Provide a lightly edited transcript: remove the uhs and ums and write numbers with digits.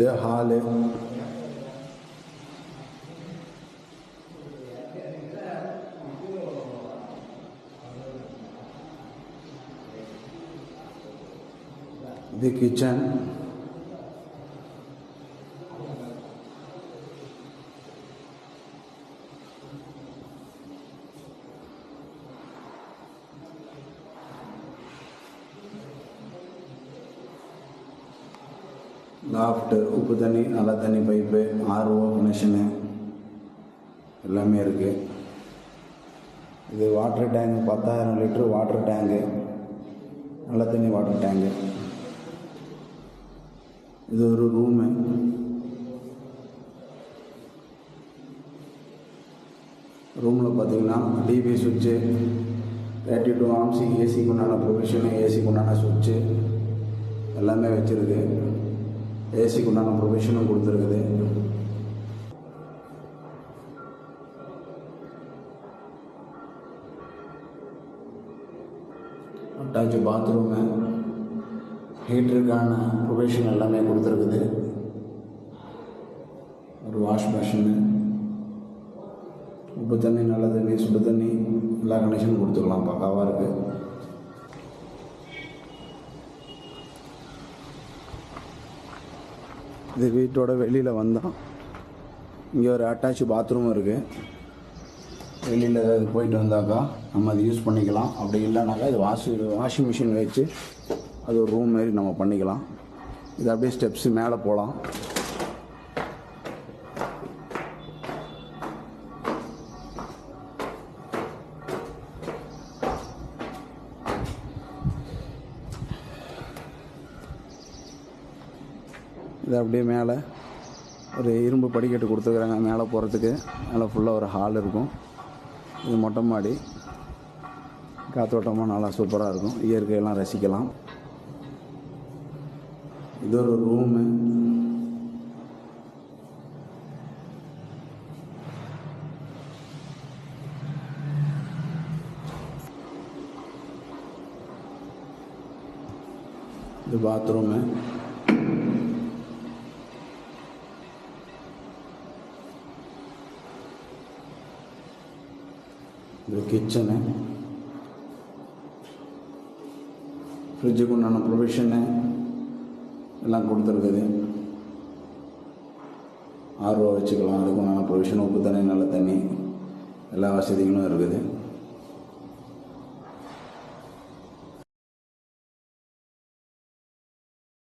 இது ஹாலு. இது kitchen. Loft, உப்பு தண்ணி, நல்ல தண்ணி பைப்பு, ஆர்ஓ கனெக்ஷனு எல்லாமே இருக்குது. இது water tank, 10,000 litre water tank, நல்ல தண்ணி வாட்டர் டேங்கு. இது ஒரு ரூமு. ரூமில் பார்த்தீங்கன்னா டிவி சுவிட்சு, 32 ஆம்சி, ஏசிக்கு உண்டான ப்ரொவிஷனு, ஏசிக்கு உண்டான சுவிட்சு எல்லாமே வச்சுருக்கு. ஏசிக்கு உண்டான ப்ரொவிஷனும் கொடுத்துருக்குது. அட்டாச் பாத்ரூமு, ஹீட்டருக்கான ப்ரொவிஷன் எல்லாமே கொடுத்துருக்குது. ஒரு வாஷ் மிஷினு, உப்பு தண்ணி, நல்ல தண்ணி, சுடு தண்ணி எல்லா கனெக்ஷனும் கொடுத்துக்கலாம். பக்காவாக இருக்குது. இது வீட்டோட வெளியில் வந்தால் இங்கே ஒரு அட்டாச் பாத்ரூம் இருக்குது. வெளியில் ஏதாவது போயிட்டு வந்தாக்கா நம்ம அதை யூஸ் பண்ணிக்கலாம். அப்படி இல்லைனாக்கா இது வாஷிங் மிஷின் வச்சு அது ஒரு ரூம் மாரி நம்ம பண்ணிக்கலாம். இது அப்படியே ஸ்டெப்ஸு மேலே போகலாம். இது அப்படியே மேலே ஒரு இரும்பு படிக்கட்டு கொடுத்துருக்குறாங்க மேலே போகிறதுக்கு. மேலே ஃபுல்லாக ஒரு ஹால் இருக்கும். இது மொட்டை மாடி. காற்றோட்டமாக நல்லா சூப்பராக இருக்கும். இயற்கையெல்லாம் ரசிக்கலாம். இது ஒரு ரூமு. இது பாத்ரூமு. இது கிச்சனு. ஃப்ரிட்ஜுக்கு உண்டான ப்ரொவிஷனு எல்லாம் கொடுத்துருக்குது. ஆர்ஓ வச்சுக்கலாம். அதுக்கு உண்டான ப்ரொவிஷன், உப்பு தண்ணி, நல்ல தண்ணி எல்லா வசதிகளும் இருக்குது.